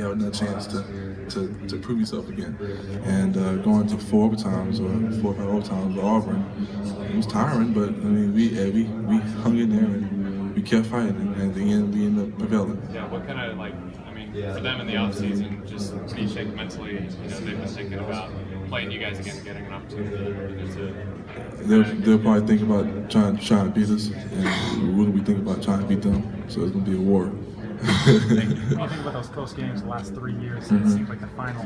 have another chance to prove yourself again. And going to 4 overtimes or 4 or 5 overtimes with Auburn, it was tiring, but I mean we hung in there and we kept fighting, and at the end we ended up prevailing. Yeah, what kind of for them in the off season, just what do you think mentally? They've been thinking about playing you guys again, getting an opportunity They'll probably think about trying to beat us, and we'll be thinking about trying to beat them. So it's gonna be a war. When you think about those close games the last 3 years, it seems like the final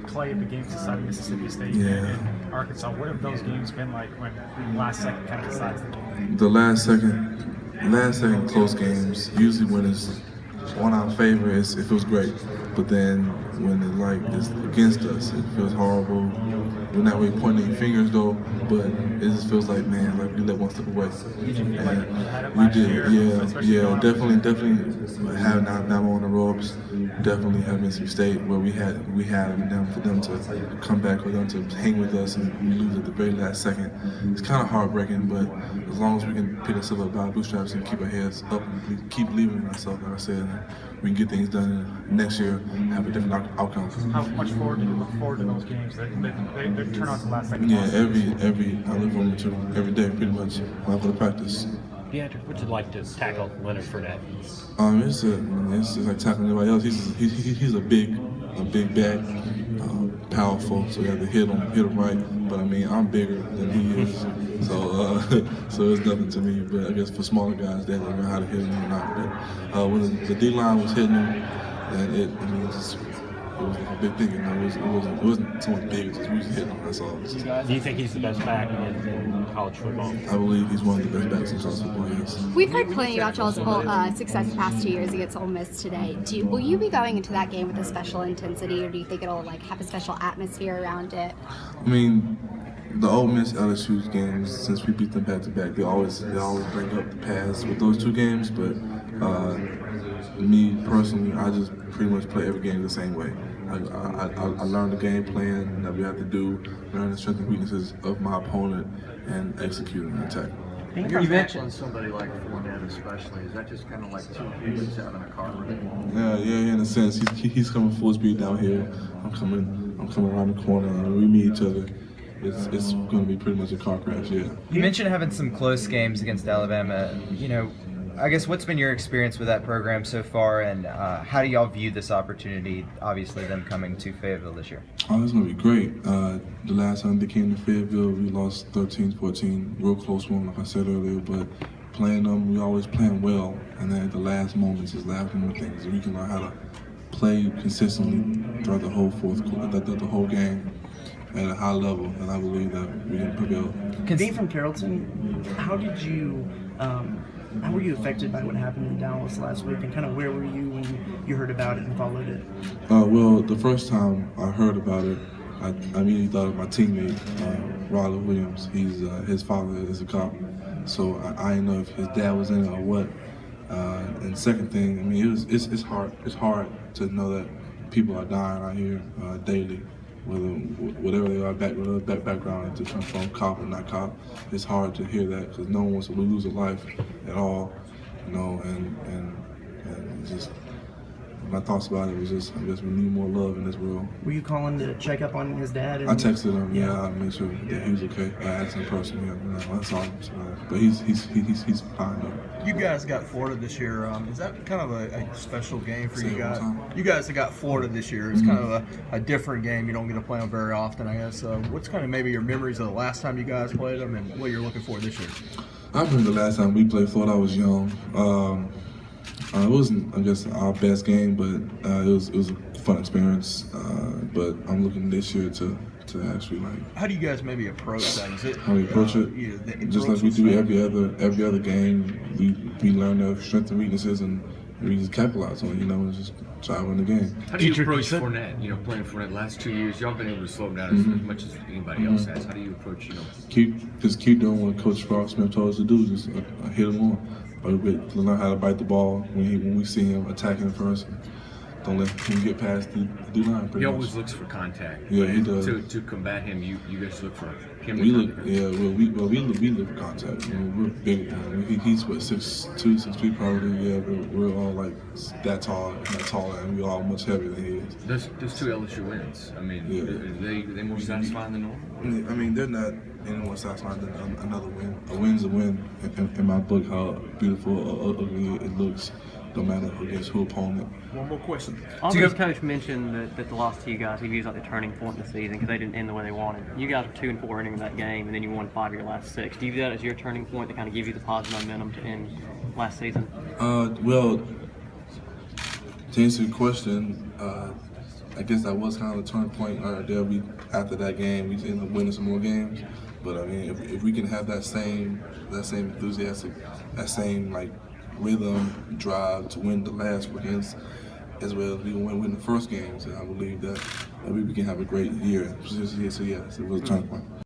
play of the games decided Mississippi State and Arkansas. What have those games been like when last second kind of decides the game? The last second close games, usually when it's on our favor, it feels great. But then when it's against us, it feels horrible. We're not really pointing fingers though, but it just feels like, man, like we let one step away. Did you feel like you had it We last did, year? definitely having now on the ropes, definitely having Mississippi State where we had them for them to come back, for them to hang with us, and we lose at the very last second. It's kind of heartbreaking, but as long as we can pick ourselves up by our bootstraps and keep our heads up and keep believing in ourselves, like I said, we can get things done next year, have a different outcome. How much forward do you look forward to those games? They turn out to last second. Yeah, I look forward to every day pretty much when I go to practice. Deatrich, what's it like to tackle Leonard Fournette? It's just like tackling everybody else. He's a big back, powerful. So you have to hit him right. But I mean, I'm bigger than he is, so it's nothing to me. But I guess for smaller guys, they have to learn how to hit him or not. But when the D line was hitting him, and it was a big thing. It wasn't so much big. It was just we was hitting him. That's all. Do you think he's the best back in college football? I believe he's one of the best backs in college football. Yes. We've heard plenty about y'all's success the past 2 years against Ole Miss today. Will you be going into that game with a special intensity, or do you think it'll have a special atmosphere around it? I mean, the Ole Miss LSU games, since we beat them back to back, they always bring up the past with those 2 games. But me personally, I just pretty much play every game the same way. I learn the game plan that we have to do, learn the strengths and weaknesses of my opponent, and execute an attack. You mentioned somebody like Fournette especially. Is that just kind of like 2 humans having a car ride? Yeah, in a sense. He's coming full speed down here. I'm coming around the corner, and we meet each other. It's going to be pretty much a car crash, yeah. You mentioned having some close games against Alabama. I guess what's been your experience with that program so far, and how do y'all view this opportunity, obviously them coming to Fayetteville this year? Oh, it's going to be great. The last time they came to Fayetteville, we lost 13-14, real close one, like I said earlier, but playing them, we always playing well, and then at the last moments is laughing with things. We can learn how to play consistently throughout the whole the whole game at a high level, and I believe that we can prevail. Being from Carrollton, how were you affected by what happened in Dallas last week, and kind of where were you when you heard about it and followed it? Well, the first time I heard about it, I immediately thought of my teammate, Riley Williams. His father is a cop, so I didn't know if his dad was in it or what. And second thing, I mean, it's hard. It's hard to know that people are dying out here daily. Whatever they are, whatever background, to come from cop or not cop, it's hard to hear that because no one wants to lose a life at all, and just my thoughts about it was just, I guess we need more love in this world. Were you calling to check up on his dad? I texted him, I made sure that he was okay. I asked him personally, that's all. But he's fine though. You guys got Florida this year. Is that kind of a special game for you guys? You guys have got Florida this year. It's kind of a different game. You don't get to play them very often, I guess. What's kind of maybe your memories of the last time you guys played them and what you're looking for this year? I remember the last time we played Florida, I was young. It wasn't, I guess, our best game, but it was a fun experience. But I'm looking this year to actually How do you guys maybe approach that? Is it how we approach it? Just like we do every other game, we learn their strengths and weaknesses, and we just capitalize on it. And just try to win the game. How do you approach Fournette? Playing Fournette the last 2 years, y'all been able to slow him down as much as anybody else has. How do you approach? Keep doing what Coach Smith told us to do. Just hit him on. Learn how to bite the ball when we see him attacking first. don't let him get past the D-line. He always looks for contact. Yeah, he does. To combat him, you guys look for him. We look for contact. We're big. He's what 6'2", 6'3" probably. Yeah, we're all like that tall, and we're all much heavier than he is. Those 2 LSU wins. I mean, are they more satisfying than normal? I mean, they're not any more satisfying than another win. A win's a win. In my book, how beautiful or ugly it looks, no matter against who opponent. One more question. Auburn's coach mentioned that the loss to you guys, he views like the turning point in the season because they didn't end the way they wanted. You guys were 2-4 entering that game, and then you won 5 of your last 6. Do you view that as your turning point to kind of give you the positive momentum to end last season? Well, to answer your question, I guess that was kind of the turning point. After that game, we ended up winning some more games. But I mean, if we can have that same enthusiastic, that same like rhythm, drive to win the last weekends, as well as we win the first games, and I believe that we can have a great year. So yes, it was a turning point.